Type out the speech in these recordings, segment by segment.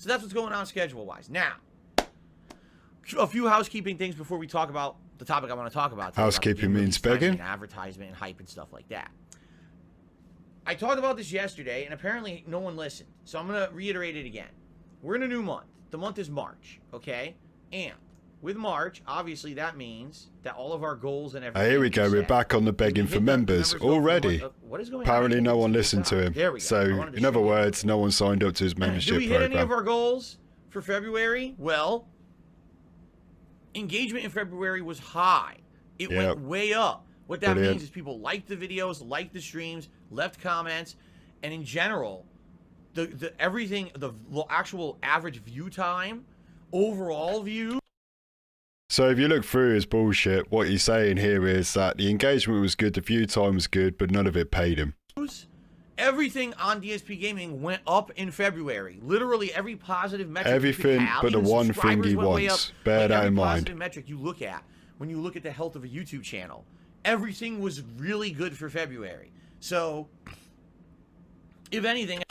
So that's what's going on schedule-wise. Now, a few housekeeping things before we talk about the topic I want to talk about. Housekeeping means begging? And advertisement and hype and stuff like that. I talked about this yesterday, and apparently no one listened. So I'm going to reiterate it again. We're in a new month. The month is March, okay? And with March, obviously that means that all of our goals and everything... Here we go. We're back on the begging for members already. What is going on? Apparently no one listened to him. There we go. So, in other words, no one signed up to his membership program. Did we hit any of program. our goals for February? Well, engagement in February was high. It went way up. What that means is people liked the videos, liked the streams, left comments, and in general, the actual average view time, overall view. So if you look through his bullshit, what he's saying here is that the engagement was good, the view time was good, but none of it paid him. Everything on DSP Gaming went up in February. Literally every positive metric. Everything but the one thing he wants. Bear that in mind. Positive metric you look at when you look at the health of a YouTube channel, everything was really good for February. So, if anything,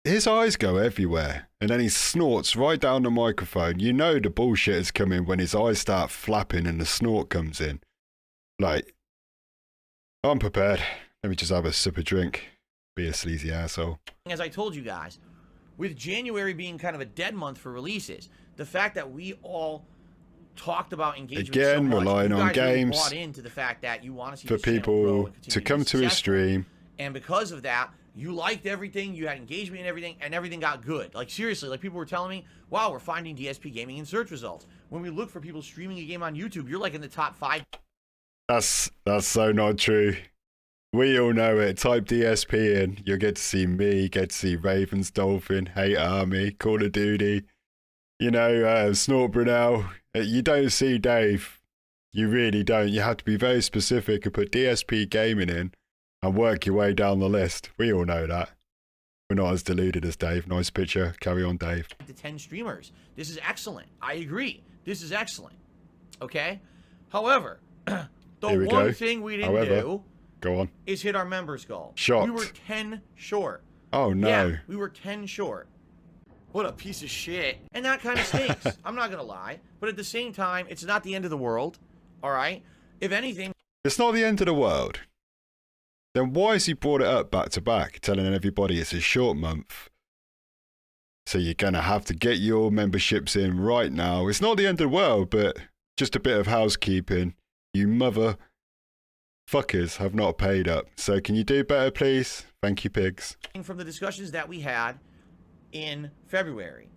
his eyes go everywhere, and then he snorts right down the microphone. You know the bullshit is coming when his eyes start flapping and the snort comes in. Like, I'm prepared. Let me just have a sip of drink. Be a sleazy asshole. As I told you guys, with January being kind of a dead month for releases, the fact that we all talked about engagement again, so much, relying on games, really bought into the fact that you want to see for people to come to his stream, and because of that, you liked everything, you had engagement in everything, and everything got good. Like seriously, like people were telling me, "Wow, we're finding DSP Gaming in search results." When we look for people streaming a game on YouTube, you're like in the top 5. That's so not true. We all know it. Type DSP in, you'll get to see me, get to see Ravens, Dolphin, Hate Army, Call of Duty, you know, Snort Brunel. You don't see Dave. You really don't. You have to be very specific and put DSP Gaming in and work your way down the list. We all know that. We're not as deluded as Dave. Nice picture. Carry on, Dave. To 10 streamers. This is excellent. I agree. This is excellent. Okay? However, the one thing we didn't do... Go on. Is hit our members goal. Shocked. We were 10 short. Oh, no. Yeah, we were 10 short. What a piece of shit. And that kind of stinks. I'm not going to lie. But at the same time, it's not the end of the world. All right? If anything... It's not the end of the world. Then why has he brought it up back to back, telling everybody it's a short month? So you're going to have to get your memberships in right now. It's not the end of the world, but just a bit of housekeeping. You mother... fuckers have not paid up. So can you do better, please? Thank you, pigs. From the discussions that we had in February,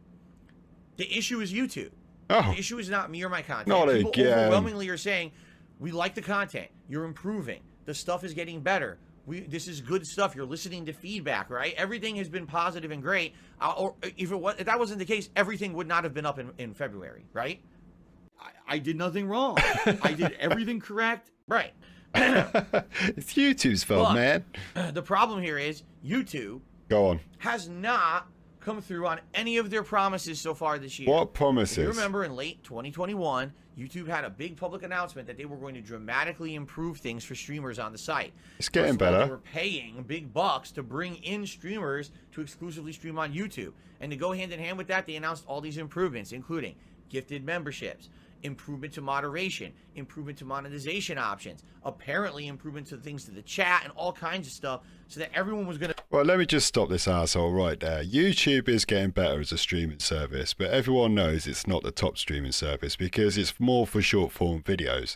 the issue is YouTube. Oh, the issue is not me or my content. Not People again. overwhelmingly are saying, we like the content. You're improving. The stuff is getting better. This is good stuff. You're listening to feedback, right? Everything has been positive and great. Or if that wasn't the case, everything would not have been up in February, right? I did nothing wrong. I did everything correct. Right. It's YouTube's fault, man. The problem here is YouTube has not come through on any of their promises so far this year. What promises? If you remember in late 2021, YouTube had a big public announcement that they were going to dramatically improve things for streamers on the site. It's getting better. They were paying big bucks to bring in streamers to exclusively stream on YouTube. And to go hand in hand with that, they announced all these improvements, including gifted memberships, improvement to moderation, improvement to monetization options, apparently improvement to things to the chat and all kinds of stuff so that everyone was going to... Well, let me just stop this asshole right there. YouTube is getting better as a streaming service, but everyone knows it's not the top streaming service because it's more for short form videos.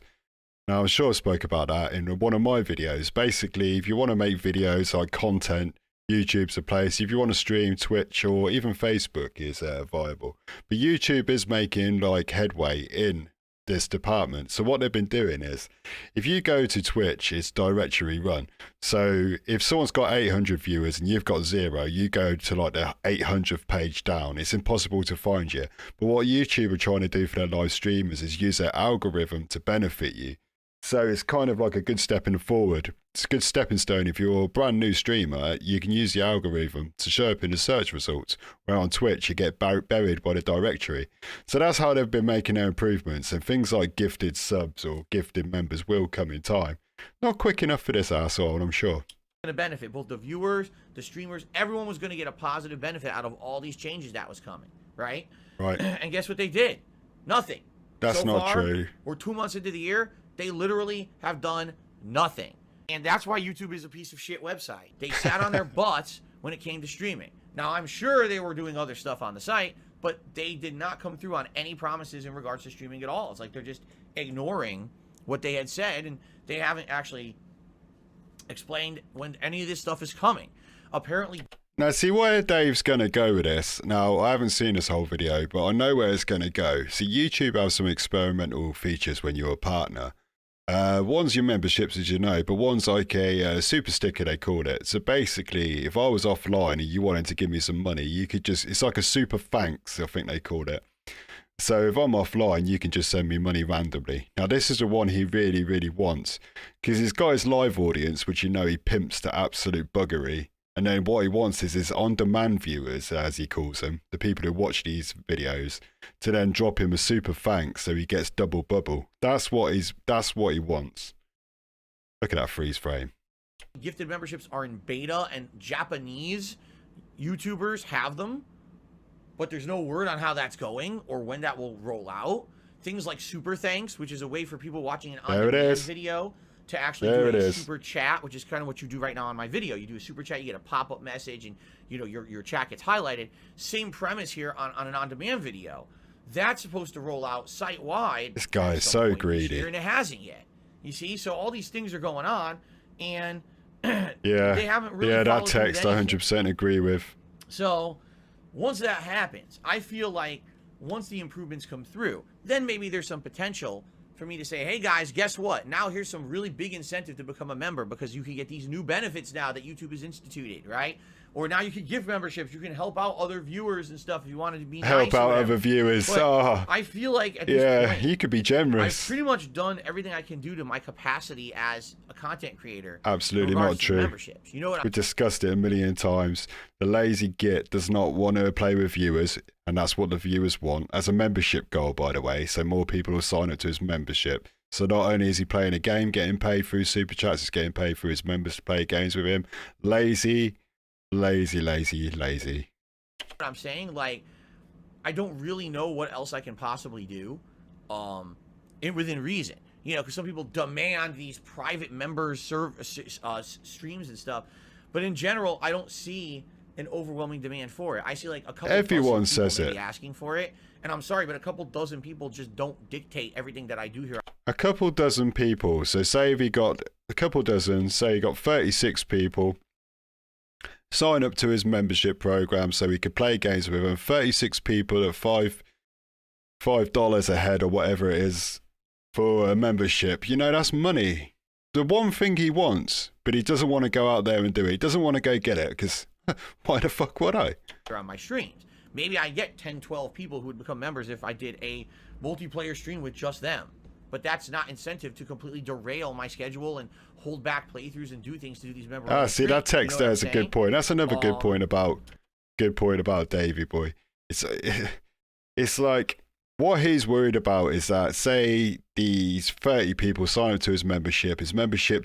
Now, I'm sure I spoke about that in one of my videos. Basically, if you want to make videos like content, YouTube's a place. If you want to stream, Twitch or even Facebook is viable. But YouTube is making like headway in this department. So what they've been doing is, if you go to Twitch, it's directory run. So if someone's got 800 viewers and you've got 0, you go to like the 800th page down. It's impossible to find you. But what YouTube are trying to do for their live streamers is use their algorithm to benefit you. So it's kind of like a good step forward. It's a good stepping stone. If you're a brand new streamer, you can use the algorithm to show up in the search results, where on Twitch you get buried by the directory. So that's how they've been making their improvements, and things like gifted subs or gifted members will come in time. Not quick enough for this asshole, I'm sure. to benefit. Both the viewers, the streamers, everyone was going to get a positive benefit out of all these changes that was coming, right? Right. And guess what they did? Nothing. That's so not far, true. We're 2 months into the year. They literally have done nothing. And that's why YouTube is a piece of shit website. They sat on their butts when it came to streaming. Now, I'm sure they were doing other stuff on the site, but they did not come through on any promises in regards to streaming at all. It's like they're just ignoring what they had said, and they haven't actually explained when any of this stuff is coming. Apparently... Now, see where Dave's going to go with this. Now, I haven't seen this whole video, but I know where it's going to go. See, YouTube has some experimental features when you're a partner. One's your memberships, as you know, but one's like a super sticker, they call it. So basically, if I was offline and you wanted to give me some money, you could just, it's like a super thanks, I think they called it. So if I'm offline, you can just send me money randomly. Now, this is the one he really, really wants, because he's got his live audience, which you know he pimps to absolute buggery. And then what he wants is his on-demand viewers, as he calls them, the people who watch these videos, to then drop him a super thanks so he gets double bubble. That's what he wants. Look at that freeze frame. Gifted memberships are in beta, and Japanese YouTubers have them, but there's no word on how that's going or when that will roll out. Things like super thanks, which is a way for people watching an on-demand video to actually do a super chat, which is kind of what you do right now on my video. You do a super chat, you get a pop-up message, and you know your chat gets highlighted. Same premise here on an on-demand video. That's supposed to roll out site-wide. This guy is so greedy. And it hasn't yet. You see? So all these things are going on, and yeah, they haven't really that text I 100% agree with. So once that happens, I feel like once the improvements come through, then maybe there's some potential for me to say, hey guys, guess what? Now here's some really big incentive to become a member, because you can get these new benefits now that YouTube has instituted, right? Or now you can give memberships, you can help out other viewers and stuff if you wanted to be nice. Help out other viewers. Oh. I feel like at this point, you could be generous. I've pretty much done everything I can do to my capacity as a content creator. Absolutely not true. Memberships. You know what? We've discussed it a million times. The lazy git does not want to play with viewers, and that's what the viewers want. As a membership goal, by the way, so more people will sign up to his membership. So not only is he playing a game, getting paid through super chats, he's getting paid through his members to play games with him. Lazy. What I'm saying, like, I don't really know what else I can possibly do, within reason. You know, because some people demand these private members streams and stuff, but in general, I don't see an overwhelming demand for it. I see like a couple. Everyone dozen people says maybe it. Asking for it, and I'm sorry, but a couple dozen people just don't dictate everything that I do here. A couple dozen people. So say if he got a couple dozen, say he got 36 people sign up to his membership program so he could play games with him. 36 people at $5 a head or whatever it is for a membership. You know, that's money. The one thing he wants, but he doesn't want to go out there and do it. He doesn't want to go get it, because why the fuck would I? On my streams, maybe I get 10, 12 people who would become members if I did a multiplayer stream with just them. But that's not incentive to completely derail my schedule and hold back playthroughs and do things to do these members. See, that text there is a good point. That's another good point about Davey boy. It's like, what he's worried about is that, say these 30 people sign up to his membership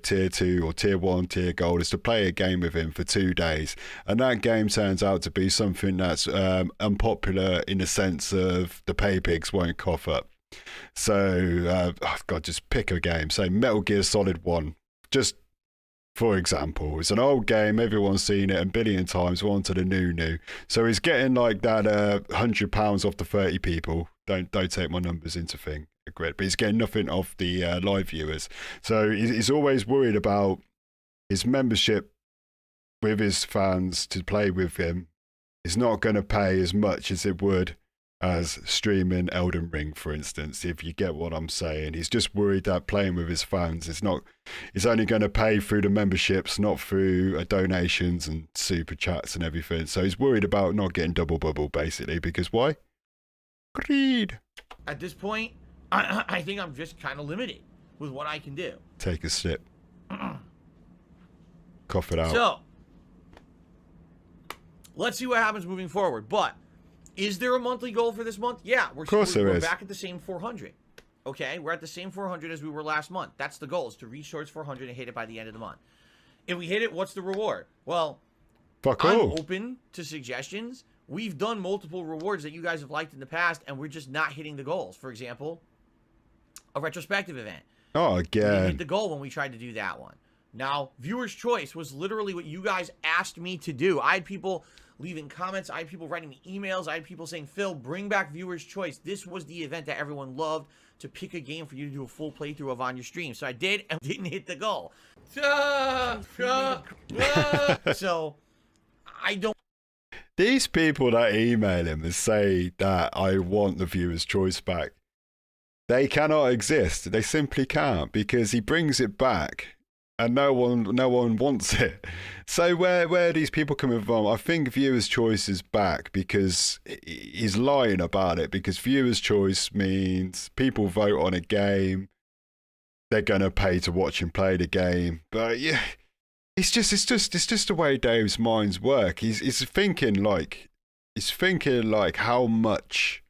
tier 2 or tier 1 tier gold is to play a game with him for 2 days, and that game turns out to be something that's unpopular in the sense of the pay pigs won't cough up. So, just pick a game. Say Metal Gear Solid 1, just for example. It's an old game, everyone's seen it a billion times, on to the new. So he's getting like that £100 off the 30 people. Don't take my numbers into thing, but he's getting nothing off the live viewers. So he's always worried about his membership with his fans to play with him. It's not going to pay as much as it would as streaming Elden Ring, for instance, if you get what I'm saying. He's just worried that playing with his fans it's only going to pay through the memberships, not through donations and super chats and everything. So he's worried about not getting double bubble, basically, because why? Greed. At this point, I think I'm just kind of limited with what I can do. Take a sip. Cough it out. So, let's see what happens moving forward. But is there a monthly goal for this month? Yeah, we're back at the same 400. Okay, we're at the same 400 as we were last month. That's the goal, is to reach towards 400 and hit it by the end of the month. If we hit it, what's the reward? Well, Fuck I'm all. open to suggestions. We've done multiple rewards that you guys have liked in the past, and we're just not hitting the goals. For example, a retrospective event. Oh, We didn't hit again. the goal when we tried to do that one. Now, viewer's choice was literally what you guys asked me to do. I had people leaving comments. I had people writing me emails. I had people saying, Phil, bring back viewer's choice. This was the event that everyone loved, to pick a game for you to do a full playthrough of on your stream. So I did, and didn't hit the goal. So I don't. These people that email him and say that I want the viewer's choice back, they cannot exist. They simply can't, because he brings it back and no one wants it. So where are these people coming from? I think viewer's choice is back because he's lying about it, because viewer's choice means people vote on a game, they're gonna pay to watch him play the game. But yeah, it's just the way Dave's minds work. He's thinking like how much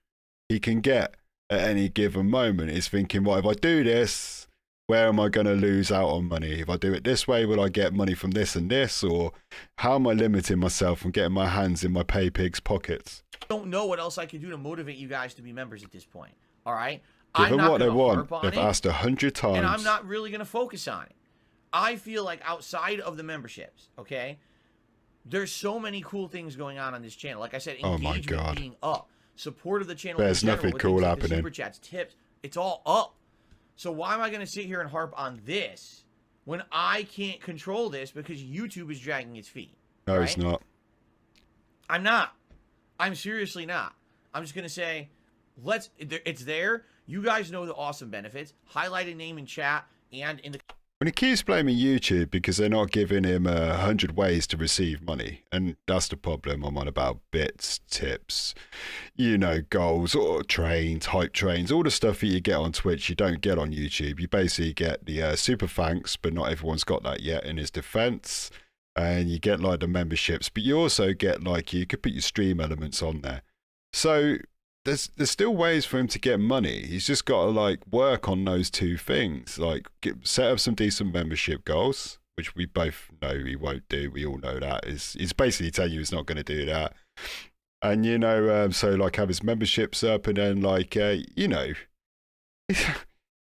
he can get at any given moment. He's thinking, well, if I do this, where am I going to lose out on money? If I do it this way, will I get money from this and this? Or how am I limiting myself from getting my hands in my pay pig's pockets? Don't know what else I can do to motivate you guys to be members at this point. All right? Give I'm them not what they gonna want. harp on They've it, asked 100 times. and I'm not really going to focus on it. I feel like outside of the memberships, okay, there's so many cool things going on this channel. Like I said, Oh my engagement God. being up, support of the channel. There's in general, nothing with cool things like the happening. Super chats, tips, it's all up. So why am I going to sit here and harp on this when I can't control this because YouTube is dragging its feet? No, right? it's not. I'm not. I'm seriously not. I'm just going to say, it's there. You guys know the awesome benefits. Highlight a name in chat and in the... When he keeps blaming YouTube because they're not giving him 100 ways to receive money, and that's the problem. I'm on about bits, tips, goals, or trains, hype trains, all the stuff that you get on Twitch you don't get on YouTube. You basically get the super thanks, but not everyone's got that yet in his defense. And you get like the memberships, but you also get like, you could put your stream elements on there. So there's still ways for him to get money. He's just got to like work on those two things, like set up some decent membership goals, which we both know he won't do. We all know that. He's basically telling you he's not going to do that. And so like have his memberships up, and then like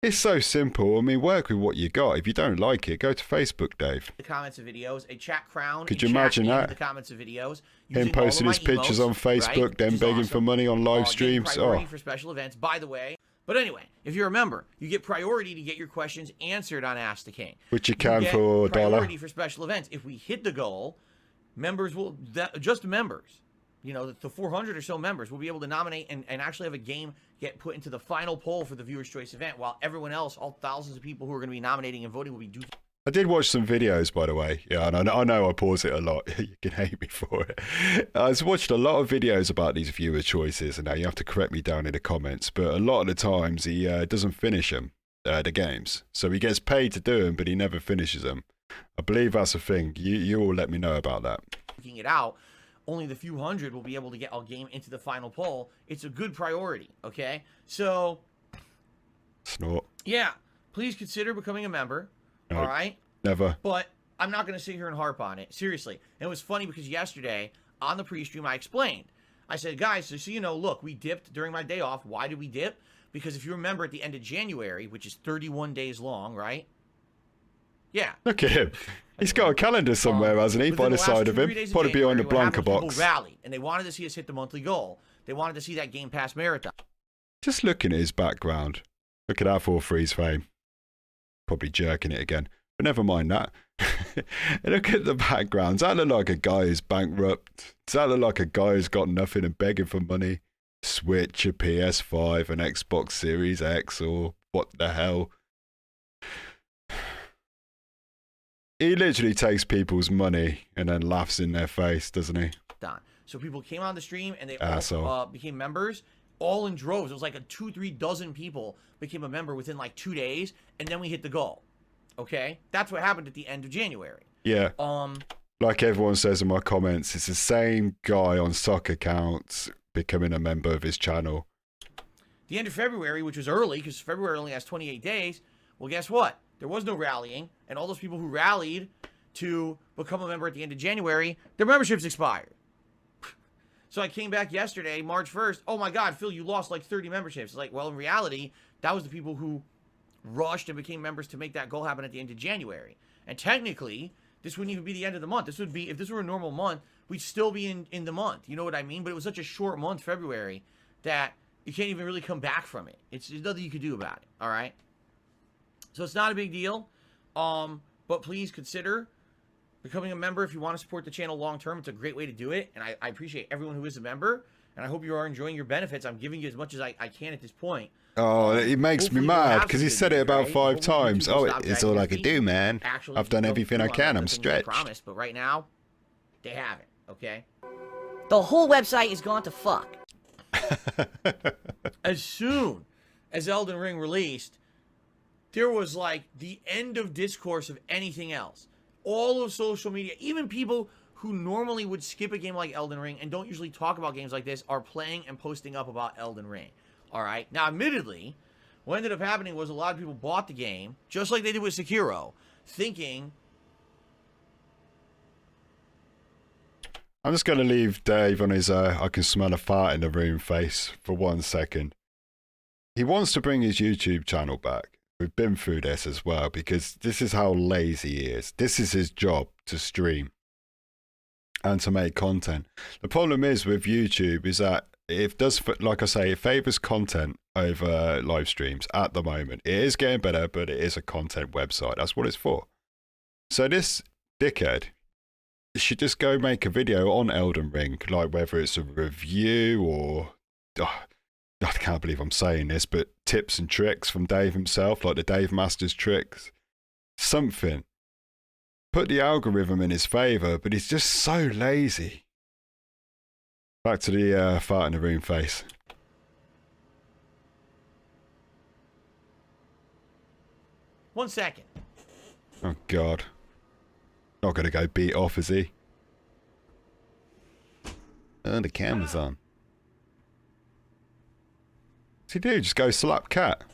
it's so simple. I mean, work with what you got. If you don't like it, go to Facebook, Dave. The comments of videos, a chat crown. Could you imagine that? The comments of videos. Him posting his pictures on Facebook, then begging for money on live streams. Priority for special events, by the way. But anyway, if you're a member, you get priority to get your questions answered on Ask the King. Which you can for a dollar. Priority for special events. If we hit the goal, members will, just members, the 400 or so members will be able to nominate and actually have a game get put into the final poll for the viewer's choice event, while everyone else, all thousands of people who are going to be nominating and voting, will be due. I did watch some videos, by the way. Yeah, and I know I pause it a lot. You can hate me for it. I've watched a lot of videos about these viewer choices, and now you have to correct me down in the comments, but a lot of the times he doesn't finish them, the games. So he gets paid to do them, but he never finishes them. I believe that's a thing. You all let me know about that. It out. Only the few hundred will be able to get a game into the final poll. It's a good priority, okay? So, snort. Yeah, please consider becoming a member, all right? Never. But I'm not going to sit here and harp on it, seriously. And it was funny because yesterday, on the pre-stream, I explained. I said, guys, so look, we dipped during my day off. Why did we dip? Because if you remember at the end of January, which is 31 days long, right? Yeah. Look at him. He's got a calendar somewhere, hasn't he, by the side of him? Probably behind the blanker box. People rallied, and they wanted to see us hit the monthly goal. They wanted to see that Game Pass marathon. Just looking at his background. Look at that for freeze frame. Probably jerking it again. But never mind that. Look at the background. Does that look like a guy who's bankrupt? Does that look like a guy who's got nothing and begging for money? Switch, a PS5, an Xbox Series X, or what the hell? He literally takes people's money and then laughs in their face, doesn't he? So people came on the stream and they all became members, all in droves. It was like 2-3 dozen people became a member within like 2 days, and then we hit the goal. Okay, that's what happened at the end of January. Yeah. Like everyone says in my comments, it's the same guy on soccer accounts becoming a member of his channel. The end of February, which was early because February only has 28 days. Well, guess what? There was no rallying, and all those people who rallied to become a member at the end of January, their membership's expired. So I came back yesterday, March 1st. Oh my God, Phil, you lost like 30 memberships. Like, well, in reality, that was the people who rushed and became members to make that goal happen at the end of January. And technically, this wouldn't even be the end of the month. This would be, if this were a normal month, we'd still be in the month. You know what I mean? But it was such a short month, February, that you can't even really come back from it. There's nothing you can do about it, all right? So it's not a big deal. But please consider becoming a member if you want to support the channel long term. It's a great way to do it, and I appreciate everyone who is a member, and I hope you are enjoying your benefits. I'm giving you as much as I can at this point. Oh, it makes me mad because he said it about 5 times. Oh, it's all I can do, man. Actually, I've done everything I can. I'm stretched. Promise, but right now, they haven't, okay? The whole website is gone to fuck. As soon as Elden Ring released, there was like the end of discourse of anything else. All of social media, even people who normally would skip a game like Elden Ring and don't usually talk about games like this, are playing and posting up about Elden Ring. All right? Now, admittedly, what ended up happening was a lot of people bought the game, just like they did with Sekiro, thinking... I'm just going to leave Dave on his I can smell a fart in the room face for 1 second. He wants to bring his YouTube channel back. We've been through this as well, because this is how lazy he is. This is his job, to stream and to make content. The problem is with YouTube is that it does, like I say, it favors content over live streams at the moment. It is getting better, but it is a content website. That's what it's for. So this dickhead should just go make a video on Elden Ring, like whether it's a review or... I can't believe I'm saying this, but tips and tricks from Dave himself, like the Dave Masters tricks. Something. Put the algorithm in his favour, but he's just so lazy. Back to the fart in the room face. One second. Oh, God. Not going to go beat off, is he? Oh, the camera's on. What's he do? Just go slap cat.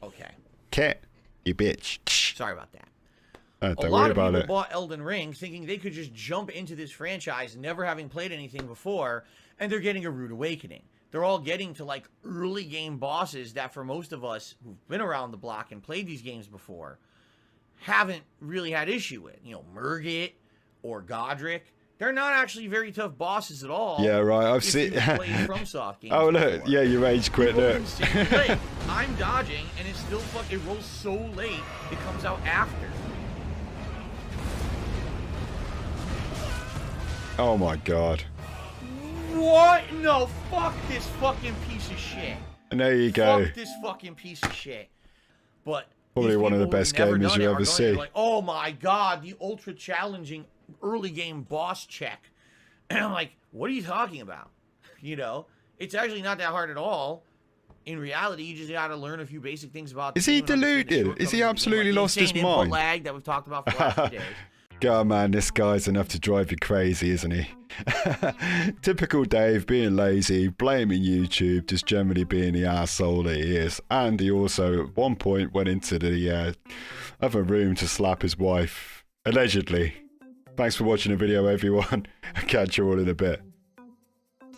Okay. Cat, you bitch. Sorry about that. Don't worry about it. A lot of people bought Elden Ring thinking they could just jump into this franchise, never having played anything before, and they're getting a rude awakening. They're all getting to like early game bosses that for most of us who've been around the block and played these games before haven't really had issue with. You know, Murgit or Godric. They're not actually very tough bosses at all. Yeah, right. I've seen. FromSoft games oh look, before. yeah, you rage quit. Look. I'm dodging, and it's still it rolls so late. It comes out after. Oh my God. What? No, fuck this fucking piece of shit. And there you go. Fuck this fucking piece of shit. But probably one of the best gamers you ever see. Like, oh my God, the ultra challenging early game boss check. And I'm like, what are you talking about? You know, it's actually not that hard at all. In reality, you just got to learn a few basic things about. Is he deluded? Is he absolutely lost his mind? Lag that we've talked about for the last few days. God, man, this guy's enough to drive you crazy, isn't he? Typical Dave, being lazy, blaming YouTube, just generally being the arsehole that he is. And he also, at one point, went into the other room to slap his wife, allegedly. Thanks for watching the video, everyone. I'll catch you all in a bit.